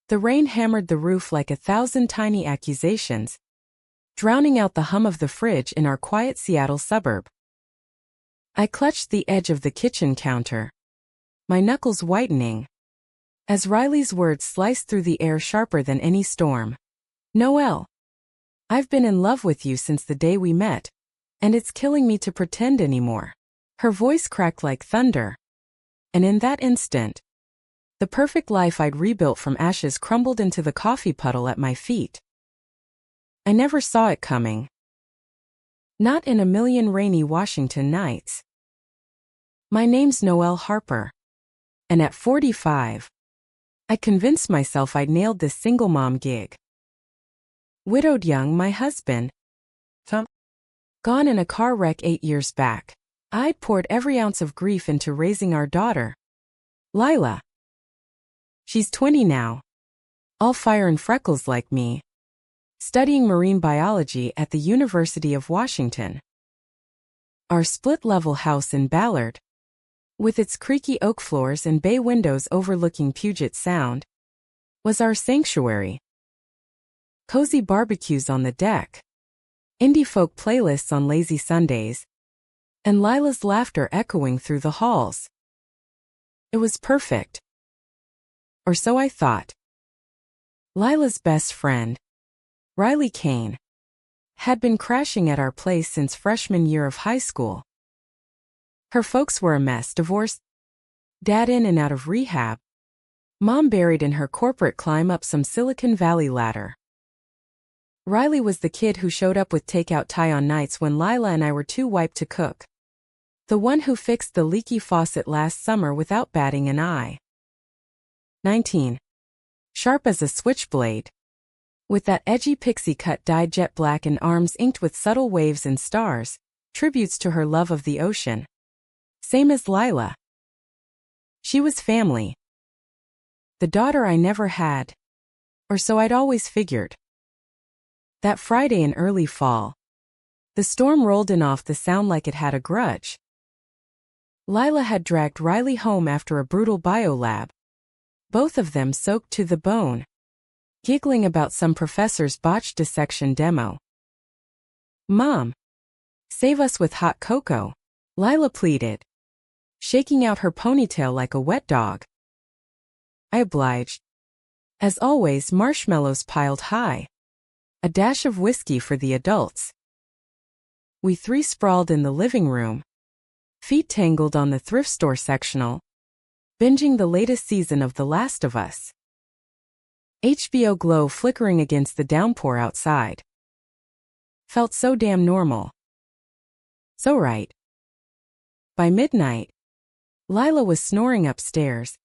The rain hammered the roof like 1,000 tiny accusations, drowning out the hum of the fridge in our quiet Seattle suburb. I clutched the edge of the kitchen counter, my knuckles whitening, as Riley's words sliced through the air sharper than any storm. Noelle, I've been in love with you since the day we met, and it's killing me to pretend anymore. Her voice cracked like thunder, and in that instant, the perfect life I'd rebuilt from ashes crumbled into the coffee puddle at my feet. I never saw it coming. Not in a million rainy Washington nights. My name's Noelle Harper, and at 45, I convinced myself I'd nailed this single mom gig. Widowed young, my husband, Tom, gone in a car wreck 8 years back. I'd poured every ounce of grief into raising our daughter, Lila. She's 20 now, all fire and freckles like me, studying marine biology at the University of Washington. Our split-level house in Ballard, with its creaky oak floors and bay windows overlooking Puget Sound, was our sanctuary. Cozy barbecues on the deck, indie folk playlists on lazy Sundays, and Lila's laughter echoing through the halls. It was perfect. Or so I thought. Lila's best friend, Riley Kane, had been crashing at our place since freshman year of high school. Her folks were a mess, divorced, dad in and out of rehab, mom buried in her corporate climb up some Silicon Valley ladder. Riley was the kid who showed up with takeout tie on nights when Lila and I were too wiped to cook. The one who fixed the leaky faucet last summer without batting an eye. 19. Sharp as a switchblade, with that edgy pixie cut dyed jet black and arms inked with subtle waves and stars, tributes to her love of the ocean. Same as Lila. She was family. The daughter I never had, or so I'd always figured. That Friday in early fall, the storm rolled in off the sound like it had a grudge. Lila had dragged Riley home after a brutal biolab, both of them soaked to the bone, giggling about some professor's botched dissection demo. Mom, save us with hot cocoa, Lila pleaded, shaking out her ponytail like a wet dog. I obliged. As always, marshmallows piled high, a dash of whiskey for the adults. We three sprawled in the living room, feet tangled on the thrift store sectional, binging the latest season of The Last of Us. HBO glow flickering against the downpour outside. Felt so damn normal. So right. By midnight, Lila was snoring upstairs,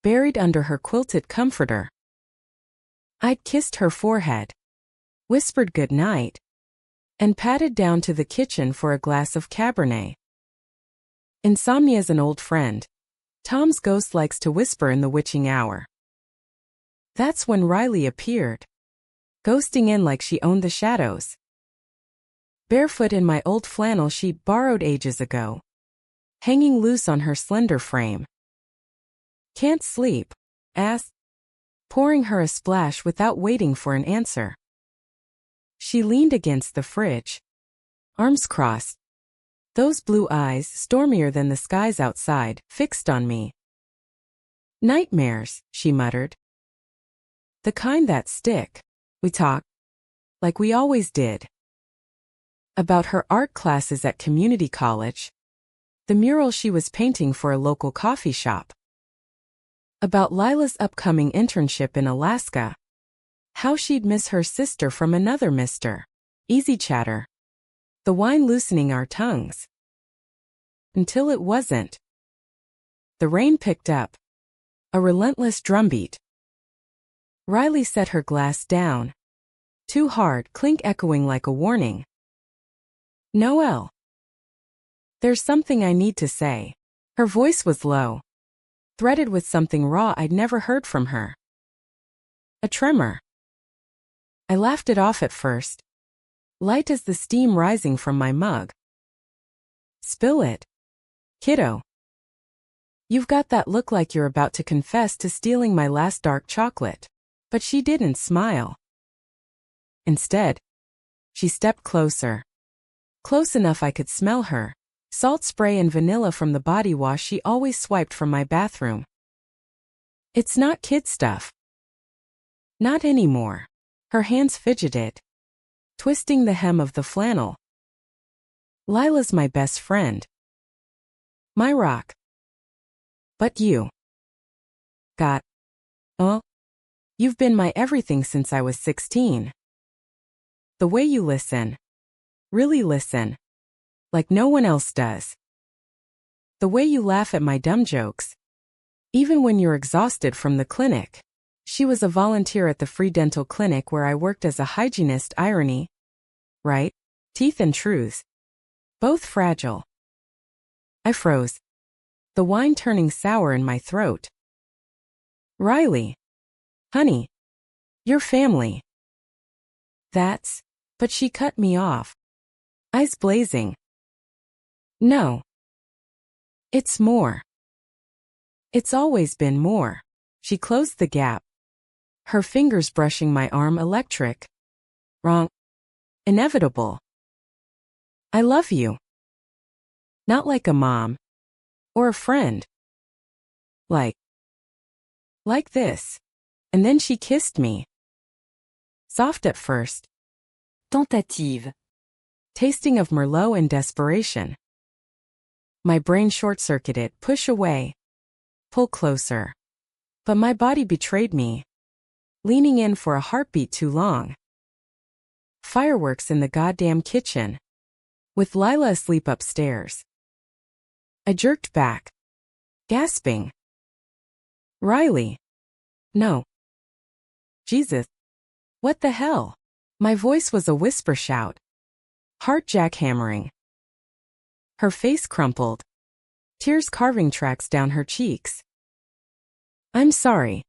buried under her quilted comforter. I'd kissed her forehead, whispered good night, and padded down to the kitchen for a glass of Cabernet. Insomnia's an old friend. Tom's ghost likes to whisper in the witching hour. That's when Riley appeared, ghosting in like she owned the shadows. Barefoot in my old flannel she'd borrowed ages ago, hanging loose on her slender frame. Can't sleep, asked, pouring her a splash without waiting for an answer. She leaned against the fridge, arms crossed, those blue eyes, stormier than the skies outside, fixed on me. Nightmares, she muttered. The kind that stick. We talked, like we always did. About her art classes at community college, the mural she was painting for a local coffee shop. About Lila's upcoming internship in Alaska. How she'd miss her sister from another mister. Easy chatter. The wine loosening our tongues. Until it wasn't. The rain picked up. A relentless drumbeat. Riley set her glass down. Too hard, clink echoing like a warning. Noelle. There's something I need to say. Her voice was low, threaded with something raw I'd never heard from her. A tremor. I laughed it off at first, light as the steam rising from my mug. Spill it, kiddo. You've got that look like you're about to confess to stealing my last dark chocolate. But she didn't smile. Instead, she stepped closer. Close enough I could smell her. Salt spray and vanilla from the body wash she always swiped from my bathroom. It's not kid stuff. Not anymore. Her hands fidgeted, twisting the hem of the flannel. Lila's my best friend. My rock. But you. You've been my everything since I was 16. The way you listen. Really listen. Like no one else does. The way you laugh at my dumb jokes. Even when you're exhausted from the clinic. She was a volunteer at the free dental clinic where I worked as a hygienist. Irony. Right? Teeth and truths. Both fragile. I froze. The wine turning sour in my throat. Riley. Honey. Your family. But she cut me off. Eyes blazing. No. It's more. It's always been more. She closed the gap. Her fingers brushing my arm. Electric. Wrong. Inevitable. I love you. Not like a mom. Or a friend. Like this. And then she kissed me. Soft at first. Tentative. Tasting of Merlot and desperation. My brain short-circuited. Push away. Pull closer. But my body betrayed me. Leaning in for a heartbeat too long. Fireworks in the goddamn kitchen. With Lila asleep upstairs. I jerked back. Gasping. Riley. No. Jesus. What the hell? My voice was a whisper shout. Heart jackhammering. Her face crumpled. Tears carving tracks down her cheeks. I'm sorry.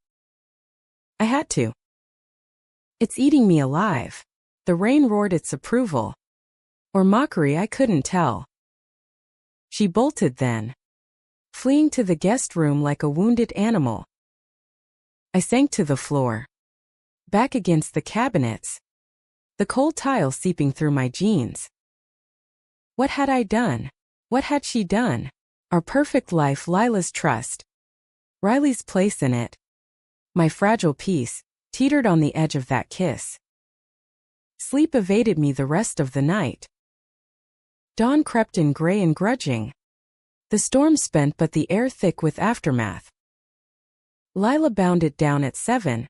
I had to. It's eating me alive. The rain roared its approval. Or mockery, I couldn't tell. She bolted then. Fleeing to the guest room like a wounded animal. I sank to the floor. Back against the cabinets. The cold tile seeping through my jeans. What had I done? What had she done? Our perfect life, Lila's trust. Riley's place in it. My fragile peace, teetered on the edge of that kiss. Sleep evaded me the rest of the night. Dawn crept in gray and grudging. The storm spent but the air thick with aftermath. Lila bounded down at 7.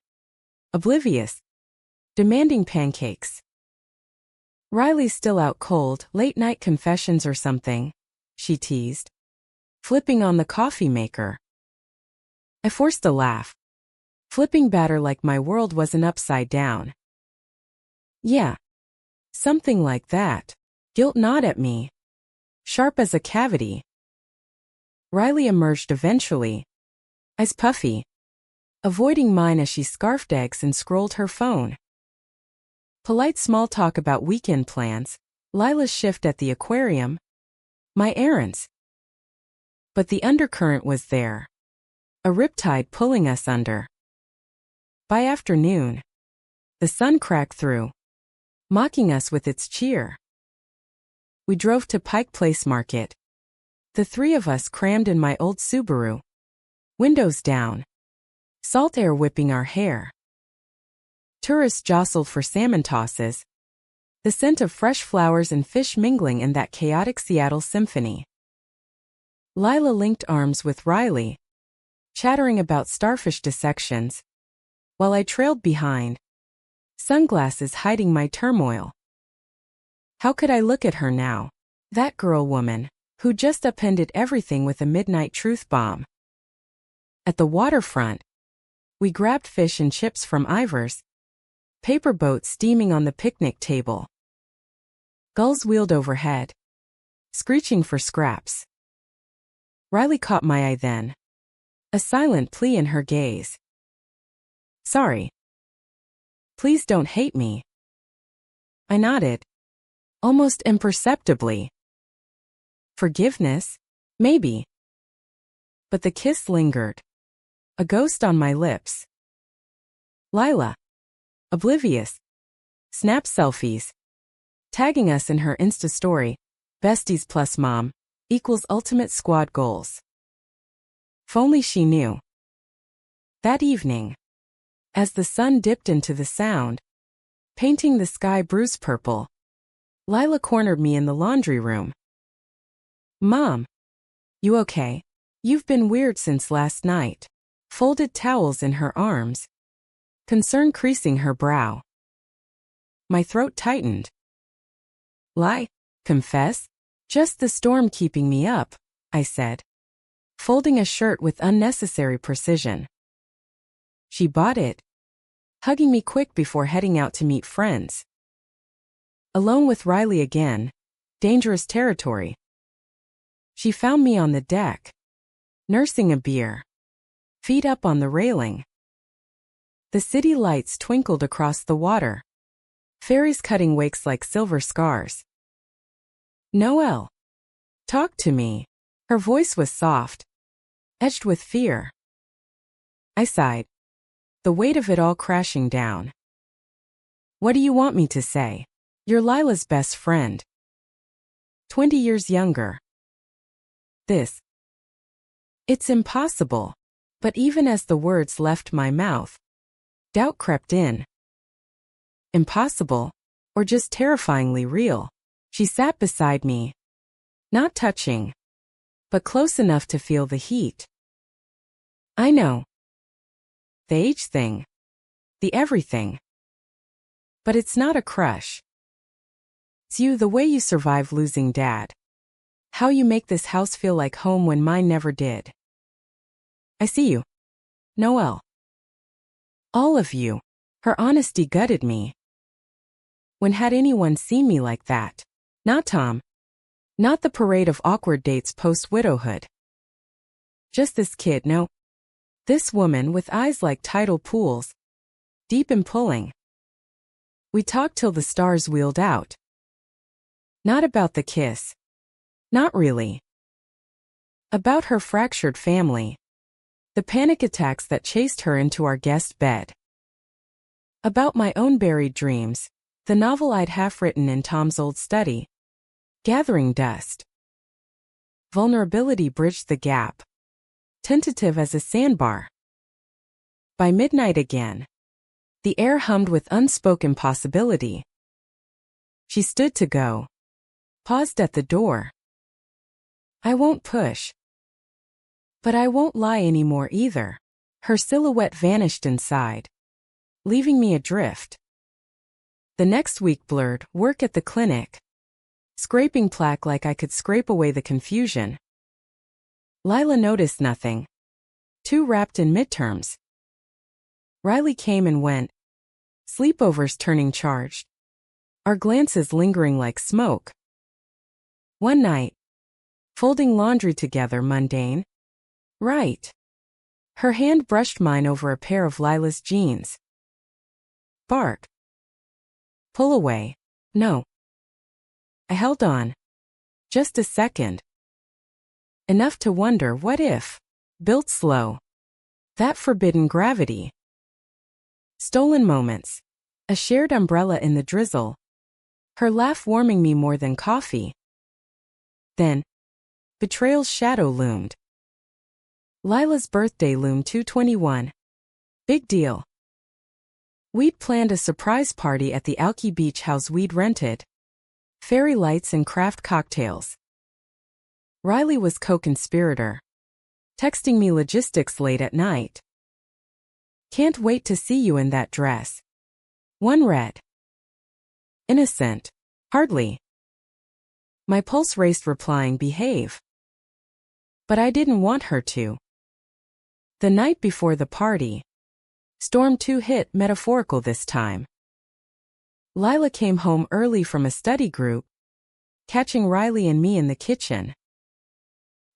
Oblivious. Demanding pancakes. Riley's still out cold, late night confessions or something, she teased. Flipping on the coffee maker. I forced a laugh. Flipping batter like my world wasn't upside down. Yeah. Something like that. Guilt gnawed at me. Sharp as a cavity. Riley emerged eventually. Eyes puffy. Avoiding mine as she scarfed eggs and scrolled her phone. Polite small talk about weekend plans, Lila's shift at the aquarium, my errands. But the undercurrent was there. A riptide pulling us under. By afternoon, the sun cracked through, mocking us with its cheer. We drove to Pike Place Market. The three of us crammed in my old Subaru. Windows down. Salt air whipping our hair. Tourists jostled for salmon tosses. The scent of fresh flowers and fish mingling in that chaotic Seattle symphony. Lila linked arms with Riley, chattering about starfish dissections, while I trailed behind, sunglasses hiding my turmoil. How could I look at her now? That girl woman, who just upended everything with a midnight truth bomb. At the waterfront, we grabbed fish and chips from Ivor's. Paper boats steaming on the picnic table. Gulls wheeled overhead, screeching for scraps. Riley caught my eye then. A silent plea in her gaze. Sorry. Please don't hate me. I nodded. Almost imperceptibly. Forgiveness? Maybe. But the kiss lingered. A ghost on my lips. Lila. Oblivious. Snap selfies. Tagging us in her Insta story. Besties plus mom equals ultimate squad goals. If only she knew. That evening, as the sun dipped into the sound, painting the sky bruise purple, Lila cornered me in the laundry room. Mom, you okay? You've been weird since last night. Folded towels in her arms, concern creasing her brow. My throat tightened. Lie, confess? Just the storm keeping me up, I said, folding a shirt with unnecessary precision. She bought it, hugging me quick before heading out to meet friends. Alone with Riley again, dangerous territory. She found me on the deck, nursing a beer, feet up on the railing. The city lights twinkled across the water, ferries cutting wakes like silver scars. Noelle, talk to me. Her voice was soft, edged with fear. I sighed, the weight of it all crashing down. What do you want me to say? You're Lila's best friend. 20 years younger. This. It's impossible. But even as the words left my mouth, doubt crept in. Impossible, or just terrifyingly real. She sat beside me, not touching, but close enough to feel the heat. I know. The age thing. The everything. But it's not a crush. It's you, the way you survive losing Dad. How you make this house feel like home when mine never did. I see you, Noelle. All of you. Her honesty gutted me. When had anyone seen me like that? Not Tom. Not the parade of awkward dates post-widowhood. Just this kid, no. This woman with eyes like tidal pools, deep and pulling. We talked till the stars wheeled out. Not about the kiss. Not really. About her fractured family. The panic attacks that chased her into our guest bed. About my own buried dreams, the novel I'd half-written in Tom's old study. Gathering dust. Vulnerability bridged the gap. Tentative as a sandbar. By midnight again, the air hummed with unspoken possibility. She stood to go. Paused at the door. I won't push. But I won't lie anymore either. Her silhouette vanished inside, leaving me adrift. The next week blurred, work at the clinic. Scraping plaque like I could scrape away the confusion. Lila noticed nothing. Too wrapped in midterms. Riley came and went. Sleepovers turning charged. Our glances lingering like smoke. One night. Folding laundry together, mundane. Right. Her hand brushed mine over a pair of Lila's jeans. Bark. Pull away. No. I held on. Just a second. Enough to wonder what if. Built slow. That forbidden gravity. Stolen moments. A shared umbrella in the drizzle. Her laugh warming me more than coffee. Then, betrayal's shadow loomed. Lila's birthday loomed 2/21. Big deal. We'd planned a surprise party at the Alki beach house we'd rented. Fairy lights and craft cocktails. Riley was co-conspirator. Texting me logistics late at night. Can't wait to see you in that dress. One read. Innocent. Hardly. My pulse raced replying behave. But I didn't want her to. The night before the party. Storm 2 hit, metaphorical this time. Lila came home early from a study group, catching Riley and me in the kitchen.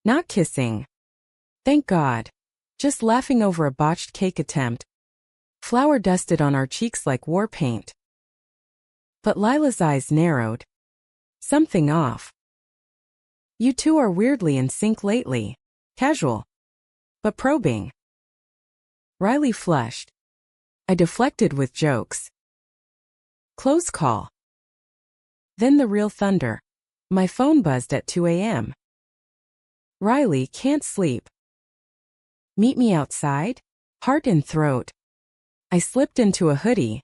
Not kissing. Thank God. Just laughing over a botched cake attempt. Flour dusted on our cheeks like war paint. But Lila's eyes narrowed. Something off. You two are weirdly in sync lately. Casual. But probing. Riley flushed. I deflected with jokes. Close call. Then the real thunder. My phone buzzed at 2 a.m. Riley, can't sleep. Meet me outside? Heart in throat. I slipped into a hoodie,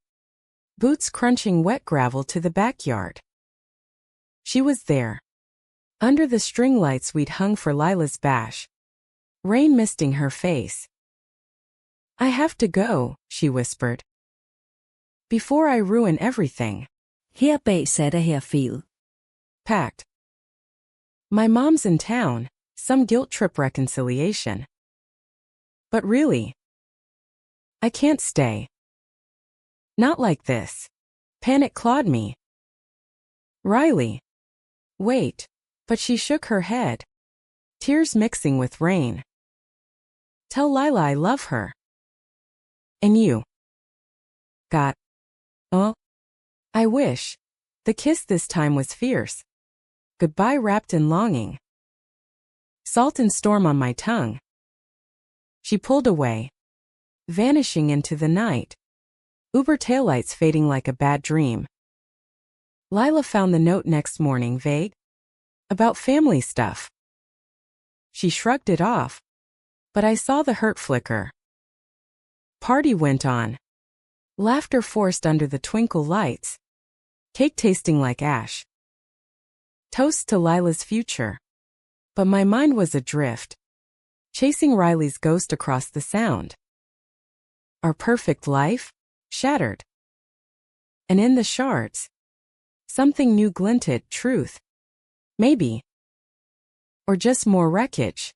boots crunching wet gravel to the backyard. She was there. Under the string lights we'd hung for Lila's bash, rain misting her face. I have to go, she whispered. Before I ruin everything. Her bag satte her fed. Packed. My mom's in town, some guilt trip reconciliation. But really, I can't stay. Not like this. Panic clawed me. Riley. Wait. But she shook her head, tears mixing with rain. Tell Lila I love her. And you. Got. Oh. I wish. The kiss this time was fierce. Goodbye wrapped in longing. Salt and storm on my tongue. She pulled away, vanishing into the night. Uber taillights fading like a bad dream. Lila found the note next morning vague. About family stuff. She shrugged it off, but I saw the hurt flicker. Party went on. Laughter forced under the twinkle lights. Cake tasting like ash. Toast to Lila's future. But my mind was adrift, chasing Riley's ghost across the sound. Our perfect life? Shattered. And in the shards, something new glinted, truth. Maybe. Or just more wreckage.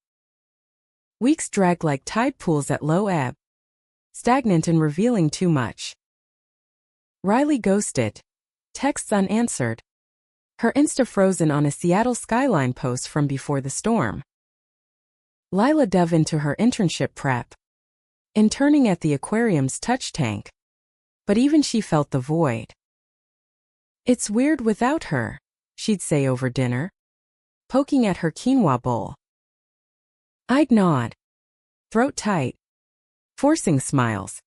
Weeks dragged like tide pools at low ebb, stagnant and revealing too much. Riley ghosted, texts unanswered. Her Insta frozen on a Seattle skyline post from before the storm. Lila dove into her internship prep, interning at the aquarium's touch tank. But even she felt the void. It's weird without her, she'd say over dinner, poking at her quinoa bowl. I'd nod, throat tight, forcing smiles.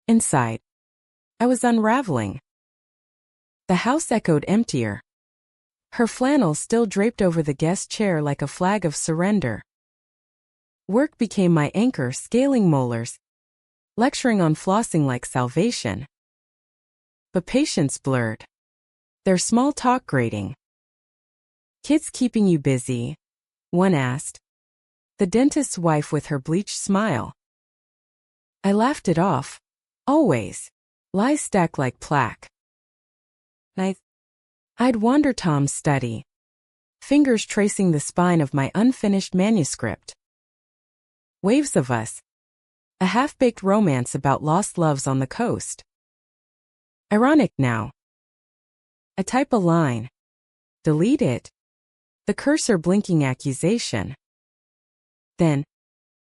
Inside, I was unraveling. The house echoed emptier. Her flannel still draped over the guest chair like a flag of surrender. Work became my anchor, scaling molars, lecturing on flossing like salvation. But patience blurred. Their small talk grating. Kids keeping you busy? One asked. The dentist's wife with her bleached smile. I laughed it off. Always. Lies stacked like plaque. I'd wander Tom's study, fingers tracing the spine of my unfinished manuscript. Waves of Us. A half-baked romance about lost loves on the coast. Ironic now. I type a line. Delete it. The cursor blinking accusation. Then,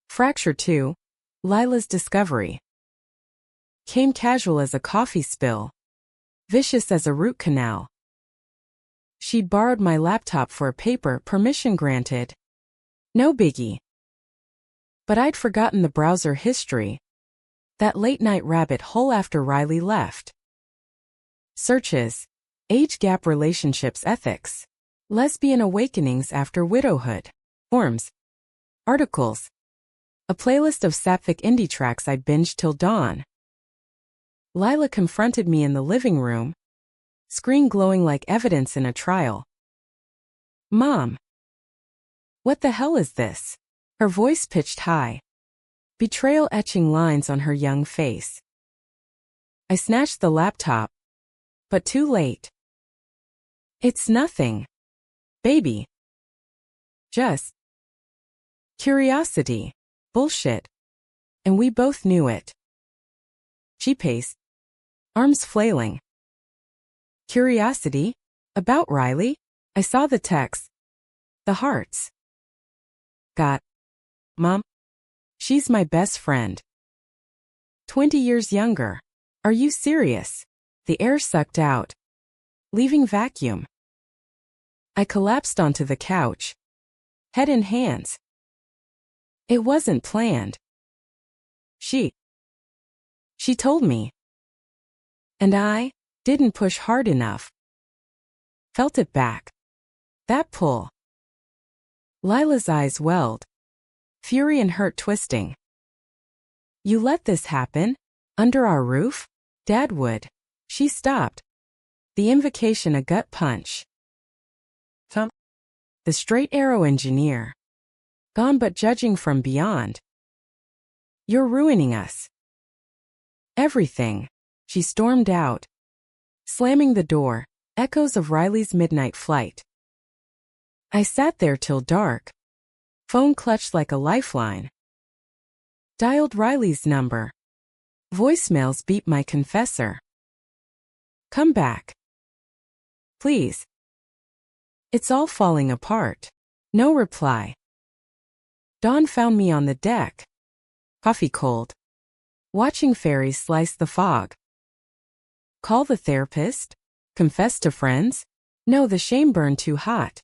Fracture 2, Lila's discovery. Came casual as a coffee spill. Vicious as a root canal. She'd borrowed my laptop for a paper, permission granted. No biggie. But I'd forgotten the browser history. That late-night rabbit hole after Riley left. Searches. Age gap relationships ethics. Lesbian awakenings after widowhood. Forms. Articles. A playlist of sapphic indie tracks I'd binged till dawn. Lila confronted me in the living room, screen glowing like evidence in a trial. Mom. What the hell is this? Her voice pitched high. Betrayal etching lines on her young face. I snatched the laptop. But too late. It's nothing. Baby. Just curiosity. Bullshit. And we both knew it. She paced, arms flailing. Curiosity? About Riley? I saw the text. The hearts. Got. Mom? She's my best friend. 20 years younger. Are you serious? The air sucked out, leaving vacuum. I collapsed onto the couch, head in hands. It wasn't planned. She She told me. And I didn't push hard enough. Felt it back. That pull. Lila's eyes welled. Fury and hurt twisting. You let this happen? Under our roof? Dad would. She stopped. The invocation a gut punch. Thump. The straight arrow engineer. Gone but judging from beyond. You're ruining us. Everything. She stormed out. Slamming the door, echoes of Riley's midnight flight. I sat there till dark. Phone clutched like a lifeline. Dialed Riley's number. Voicemails beat my confessor. Come back. Please. It's all falling apart. No reply. Dawn found me on the deck. Coffee cold. Watching fairies slice the fog. Call the therapist? Confess to friends? No, the shame burned too hot.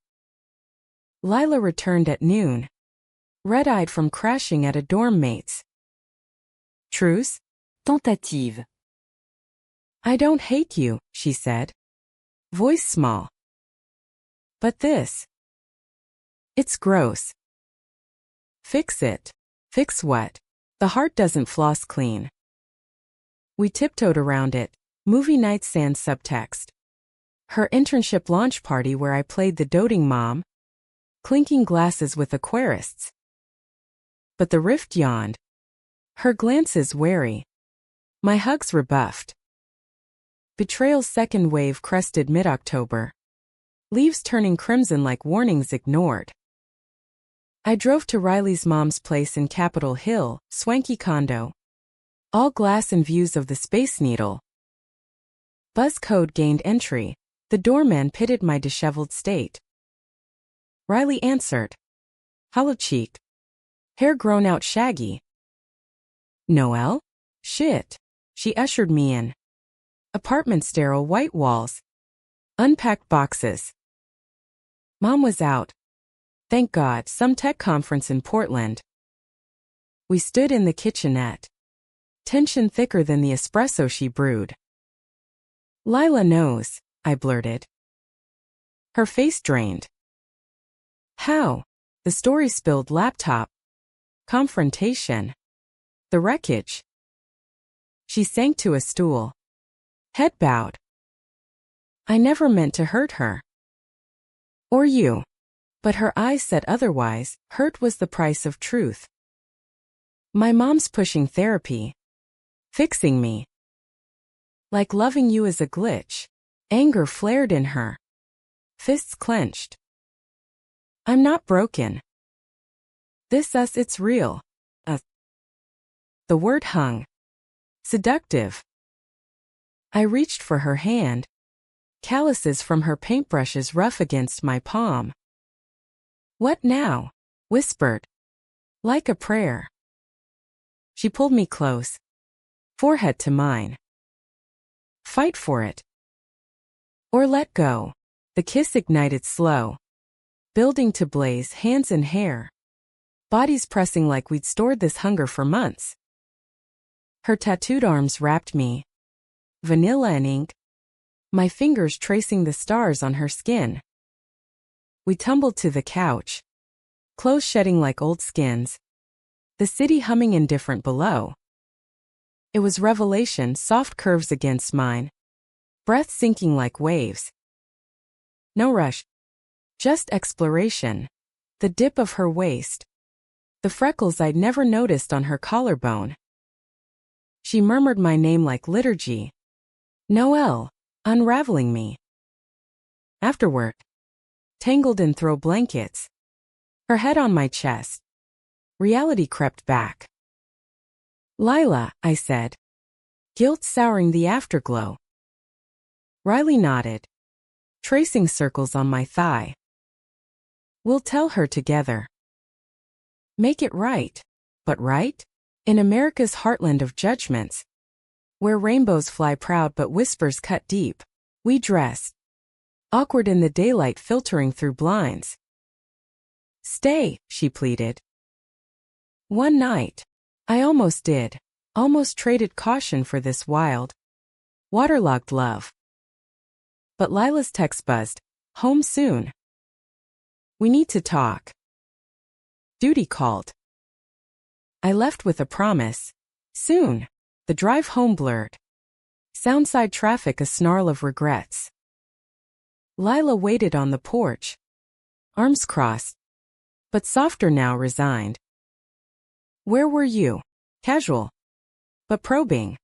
Lila returned at noon. Red-eyed from crashing at a dorm mate's. Truce? Tentative. I don't hate you, she said. Voice small. But this. It's gross. Fix it. Fix what? The heart doesn't floss clean. We tiptoed around it. Movie night sans subtext. Her internship launch party where I played the doting mom. Clinking glasses with aquarists. But the rift yawned. Her glances wary. My hugs rebuffed. Betrayal's second wave crested mid-October. Leaves turning crimson like warnings ignored. I drove to Riley's mom's place in Capitol Hill, swanky condo. All glass and views of the Space Needle. Buzz code gained entry. The doorman pitted my disheveled state. Riley answered. Hollow-cheeked. Hair grown out shaggy. Noelle? Shit. She ushered me in. Apartment sterile white walls. Unpacked boxes. Mom was out. Thank God, some tech conference in Portland. We stood in the kitchenette. Tension thicker than the espresso she brewed. Lila knows, I blurted. Her face drained. How? The story spilled laptop. Confrontation. The wreckage. She sank to a stool. Head bowed. I never meant to hurt her. Or you. But her eyes said otherwise. Hurt was the price of truth. My mom's pushing therapy. Fixing me. Like loving you is a glitch. Anger flared in her. Fists clenched. I'm not broken. This us, it's real. The word hung. Seductive. I reached for her hand. Calluses from her paintbrushes rough against my palm. What now? Whispered. Like a prayer. She pulled me close. Forehead to mine. Fight for it. Or let go. The kiss ignited slow. Building to blaze, hands and hair. Bodies pressing like we'd stored this hunger for months. Her tattooed arms wrapped me. Vanilla and ink. My fingers tracing the stars on her skin. We tumbled to the couch. Clothes shedding like old skins. The city humming indifferent below. It was revelation, soft curves against mine. Breath sinking like waves. No rush. Just exploration. The dip of her waist. The freckles I'd never noticed on her collarbone. She murmured my name like liturgy. Noelle, unraveling me. Afterward. Tangled in throw blankets. Her head on my chest. Reality crept back. Lila, I said. Guilt souring the afterglow. Riley nodded. Tracing circles on my thigh. We'll tell her together. Make it right. But right? In America's heartland of judgments. Where rainbows fly proud but whispers cut deep. We dressed. Awkward in the daylight filtering through blinds. Stay, she pleaded. One night. I almost did. Almost traded caution for this wild, waterlogged love. But Lila's text buzzed. Home soon. We need to talk. Duty called. I left with a promise. Soon. The drive home blurred. Soundside traffic a snarl of regrets. Lila waited on the porch. Arms crossed. But softer now, resigned. Where were you? Casual. But probing.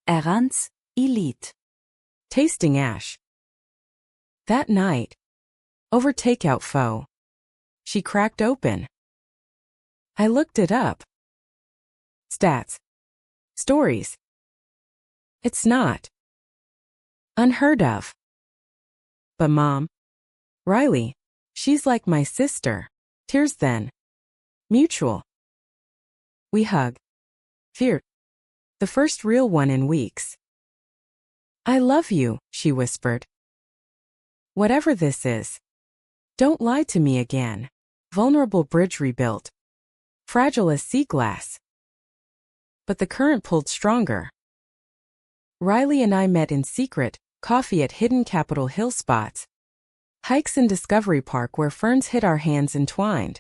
Errands, elite. Tasting ash. That night. Over takeout pho. She cracked open. I looked it up. Stats. Stories. It's not. Unheard of. But Mom. Riley. She's like my sister. Tears then. Mutual. We hug. Feared. The first real one in weeks. I love you, she whispered. Whatever this is. Don't lie to me again. Vulnerable bridge rebuilt. Fragile as sea glass. But the current pulled stronger. Riley and I met in secret, coffee at hidden Capitol Hill spots. Hikes in Discovery Park where ferns hid our hands entwined.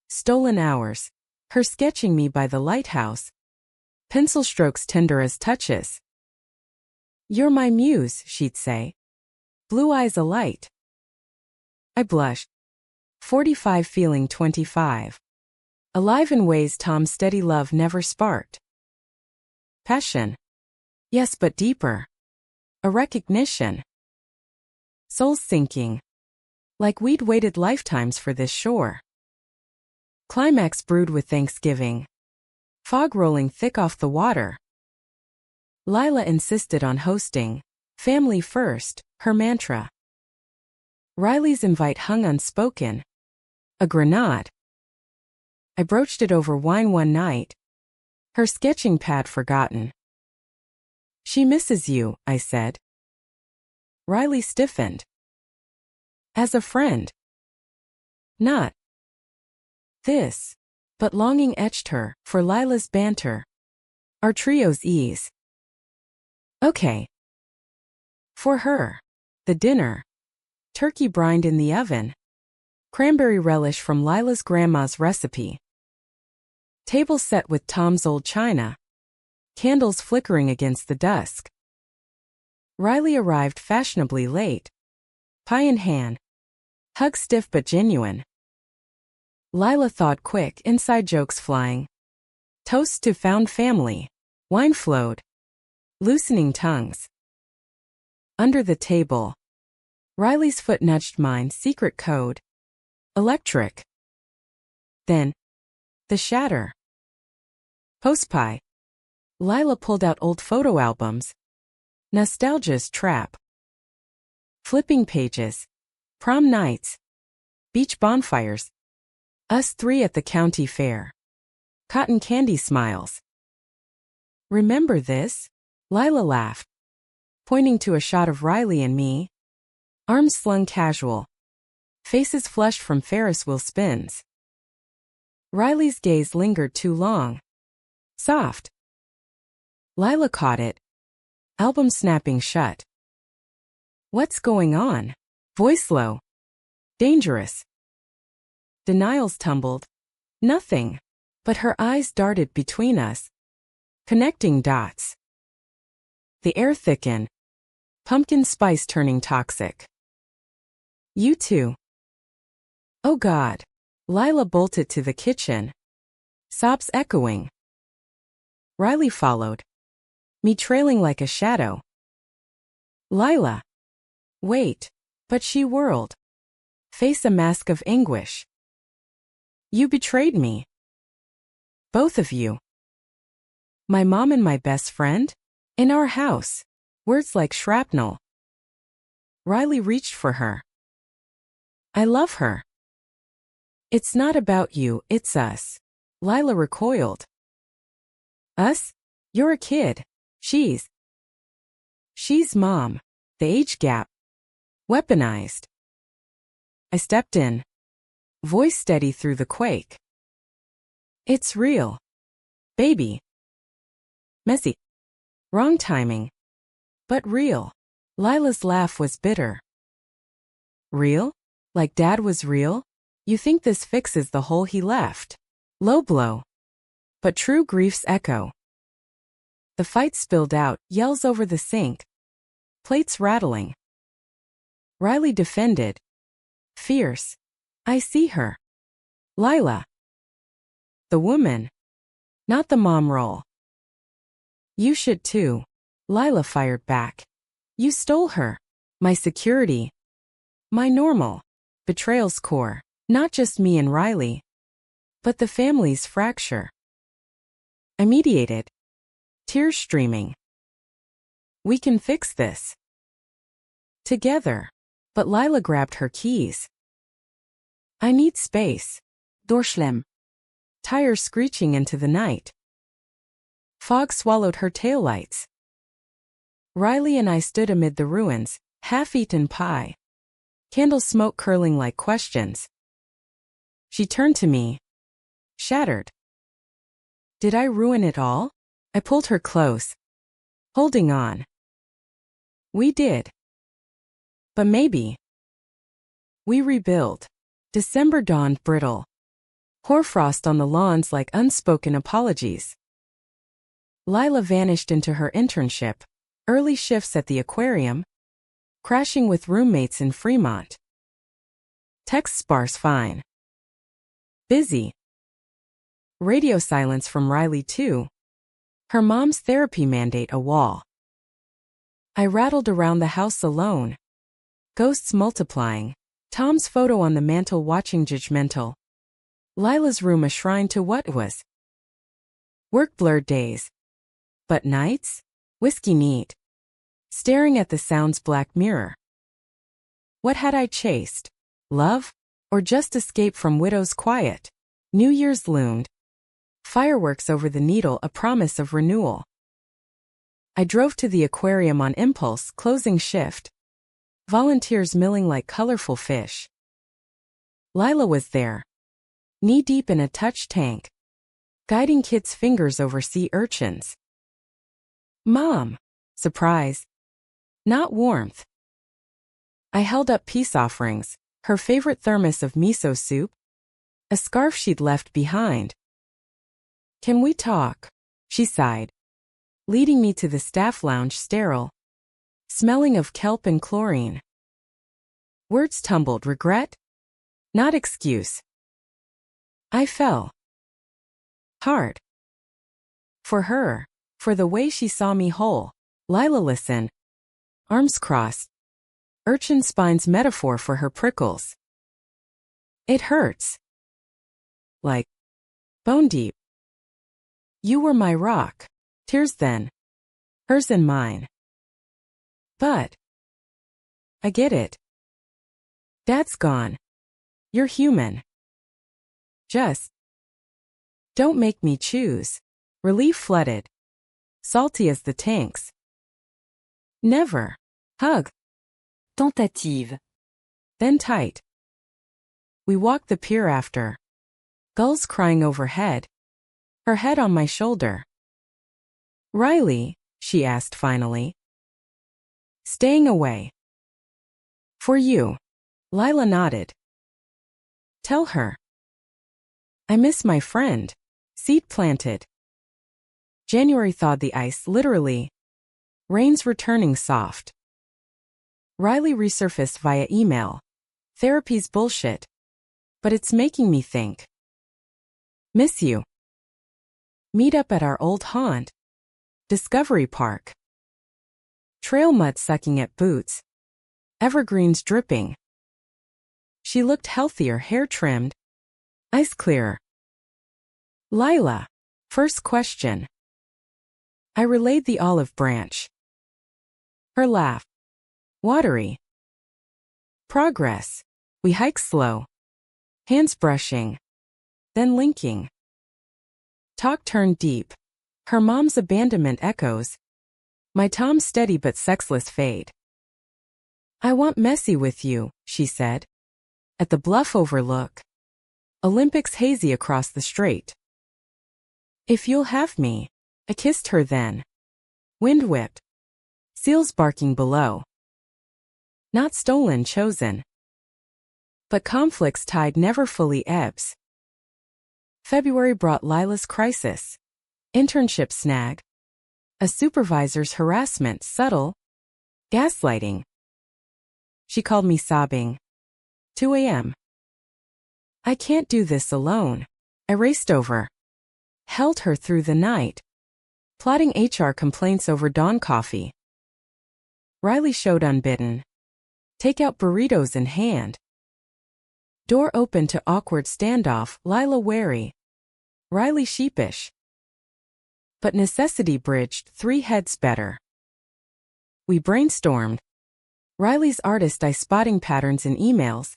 Stolen hours. Her sketching me by the lighthouse. Pencil strokes tender as touches. You're my muse, she'd say. Blue eyes alight. I blushed. 45 feeling 25. Alive in ways Tom's steady love never sparked. Passion. Yes, but deeper. A recognition. Souls sinking. Like we'd waited lifetimes for this shore. Climax brewed with Thanksgiving. Fog rolling thick off the water. Lila insisted on hosting. Family first, her mantra. Riley's invite hung unspoken. A grenade. I broached it over wine one night. Her sketching pad forgotten. She misses you, I said. Riley stiffened. As a friend. Not this. But longing etched her, for Lila's banter. Our trio's ease. Okay. For her. The dinner. Turkey brined in the oven. Cranberry relish from Lila's grandma's recipe. Table set with Tom's old china. Candles flickering against the dusk. Riley arrived fashionably late. Pie in hand. Hug stiff but genuine. Lila thought quick, inside jokes flying. Toasts to found family. Wine flowed. Loosening tongues. Under the table. Riley's foot nudged mine, secret code. Electric. Then. The shatter. Postpie. Lila pulled out old photo albums. Nostalgia's trap. Flipping pages. Prom nights. Beach bonfires. Us three at the county fair. Cotton candy smiles. Remember this? Lila laughed. Pointing to a shot of Riley and me. Arms slung casual. Faces flushed from Ferris wheel spins. Riley's gaze lingered too long. Soft. Lila caught it. Album snapping shut. What's going on? Voice low. Dangerous. Denials tumbled. Nothing. But her eyes darted between us. Connecting dots. The air thickened. Pumpkin spice turning toxic. You too. Oh God. Lila bolted to the kitchen. Sobs echoing. Riley followed. Me trailing like a shadow. Lila. Wait. But she whirled. Face a mask of anguish. You betrayed me. Both of you. My mom and my best friend? In our house. Words like shrapnel. Riley reached for her. I love her. It's not about you, it's us. Lila recoiled. Us? You're a kid. She's mom. The age gap. Weaponized. I stepped in. Voice steady through the quake. It's real. Baby. Messy. Wrong timing. But real. Lila's laugh was bitter. Real? Like Dad was real? You think this fixes the hole he left? Low blow. But true grief's echo. The fight spilled out, yells over the sink. Plates rattling. Riley defended. Fierce. I see her. Lila. The woman. Not the mom role. You should too. Lila fired back. You stole her. My security. My normal. Betrayal's core. Not just me and Riley. But the family's fracture. I mediated. Tears streaming. We can fix this. Together. But Lila grabbed her keys. I need space. Doorschlem. Tires screeching into the night. Fog swallowed her taillights. Riley and I stood amid the ruins, half-eaten pie. Candle smoke curling like questions. She turned to me. Shattered. Did I ruin it all? I pulled her close. Holding on. We did. But maybe. We rebuild. December dawned brittle. Hoarfrost on the lawns like unspoken apologies. Lila vanished into her internship, early shifts at the aquarium, crashing with roommates in Fremont. Text sparse fine. Busy. Radio silence from Riley too. Her mom's therapy mandate a wall. I rattled around the house alone. Ghosts multiplying. Tom's photo on the mantel watching judgmental. Lila's room a shrine to what was. Work blurred days. But nights? Whiskey neat. Staring at the sound's black mirror. What had I chased? Love? Or just escape from widow's quiet? New Year's loomed. Fireworks over the needle, a promise of renewal. I drove to the aquarium on impulse, closing shift. Volunteers milling like colorful fish. Lila was there. Knee-deep in a touch tank. Guiding kids' fingers over sea urchins. Mom. Surprise. Not warmth. I held up peace offerings, her favorite thermos of miso soup. A scarf she'd left behind. Can we talk? She sighed. Leading me to the staff lounge sterile. Smelling of kelp and chlorine. Words tumbled. Regret? Not excuse. I fell. Hard. For her. For the way she saw me whole. Lila listen. Arms crossed. Urchin spine's metaphor for her prickles. It hurts. Like. Bone deep. You were my rock. Tears then. Hers and mine. But. I get it. Dad's gone. You're human. Just. Don't make me choose. Relief flooded. Salty as the tanks. Never. Hug. Tentative. Then tight. We walked the pier after. Gulls crying overhead. Her head on my shoulder. Riley, she asked finally. Staying away. For you. Lila nodded. Tell her. I miss my friend. Seed planted. January thawed the ice, literally. Rain's returning soft. Riley resurfaced via email. Therapy's bullshit. But it's making me think. Miss you. Meet up at our old haunt. Discovery Park. Trail mud sucking at boots. Evergreens dripping. She looked healthier, hair trimmed. Ice clearer. Lila. First question. I relayed the olive branch. Her laugh. Watery. Progress. We hike slow. Hands brushing. Then linking. Talk turned deep. Her mom's abandonment echoes. My Tom's steady but sexless fade. I want messy with you, she said. At the bluff overlook. Olympics hazy across the strait. If you'll have me. I kissed her then. Wind whipped. Seals barking below. Not stolen, chosen. But conflict's tide never fully ebbs. February brought Lila's crisis. Internship snag. A supervisor's harassment, subtle. Gaslighting. She called me sobbing. 2 a.m. I can't do this alone. I raced over. Held her through the night. Plotting HR complaints over dawn coffee. Riley showed unbidden. Takeout burritos in hand. Door open to awkward standoff, Lila wary. Riley sheepish. But necessity bridged 3 heads better. We brainstormed. Riley's artist eye spotting patterns in emails.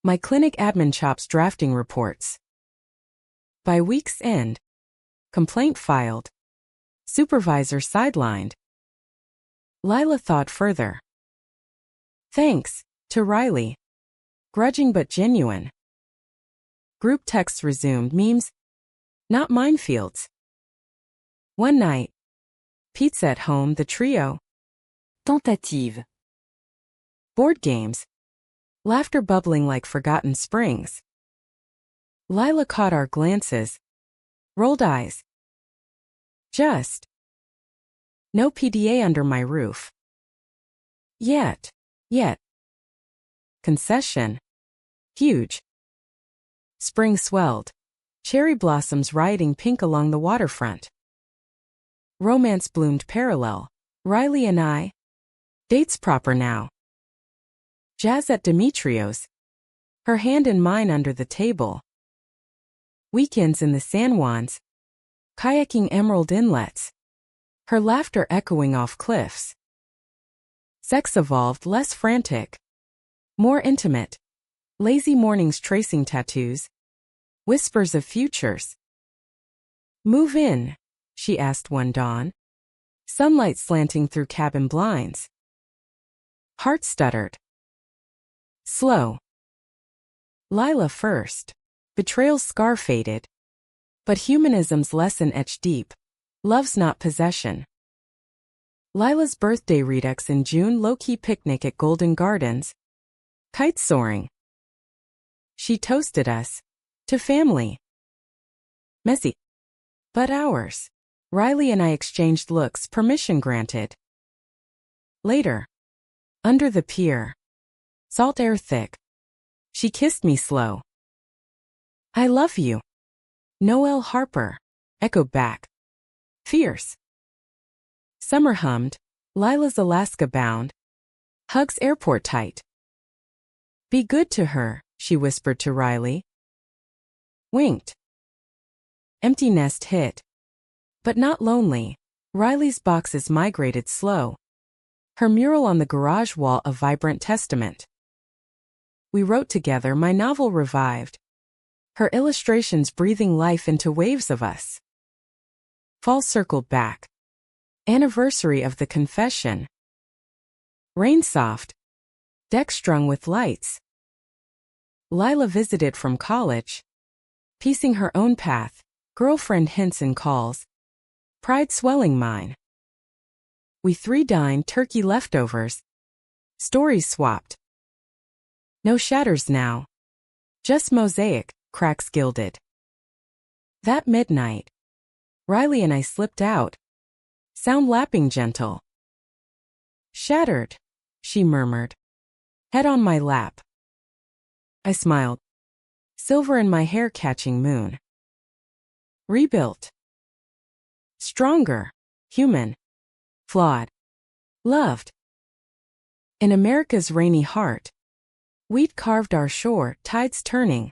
My clinic admin chops drafting reports. By week's end. Complaint filed. Supervisor sidelined. Lila thought further. Thanks, to Riley. Grudging but genuine. Group texts resumed, memes. Not minefields. One night. Pizza at home, the trio. Tentative. Board games. Laughter bubbling like forgotten springs. Lila caught our glances. Rolled eyes. Just. No PDA under my roof. Yet. Concession. Huge. Spring swelled. Cherry blossoms rioting pink along the waterfront. Romance bloomed parallel. Riley and I. Dates proper now. Jazz at Demetrio's. Her hand in mine under the table. Weekends in the San Juans. Kayaking emerald inlets. Her laughter echoing off cliffs. Sex evolved, less frantic. More intimate. Lazy mornings tracing tattoos. Whispers of futures. Move in, she asked one dawn. Sunlight slanting through cabin blinds. Heart stuttered. Slow. Lila first. Betrayal's scar faded. But humanism's lesson etched deep. Love's not possession. Lila's birthday redux in June, low-key picnic at Golden Gardens. Kite soaring. She toasted us. To family. Messy. But ours. Riley and I exchanged looks, permission granted. Later. Under the pier. Salt air thick. She kissed me slow. I love you. Noel Harper. Echoed back. Fierce. Summer hummed. Lila's Alaska bound. Hugs airport tight. Be good to her, she whispered to Riley. Winked. Empty nest hit. But not lonely. Riley's boxes migrated slow. Her mural on the garage wall a vibrant testament. We wrote together, my novel revived. Her illustrations breathing life into waves of us. Fall circled back. Anniversary of the confession. Rain soft. Deck strung with lights. Lila visited from college. Piecing her own path. Girlfriend hints and calls. Pride swelling mine. We 3 dined, turkey leftovers. Stories swapped. No shatters now. Just mosaic, cracks gilded. That midnight. Riley and I slipped out. Sound lapping gentle. Shattered, she murmured. Head on my lap. I smiled. Silver in my hair catching moon. Rebuilt. Stronger. Human. Flawed. Loved. In America's rainy heart. Wheat carved our shore, tides turning.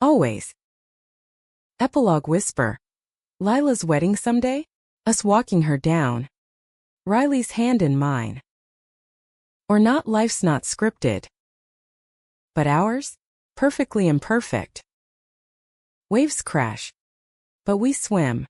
Always. Epilogue whisper. Lila's wedding someday? Us walking her down. Riley's hand in mine. Or not, life's not scripted. But ours? Perfectly imperfect. Waves crash. But we swim.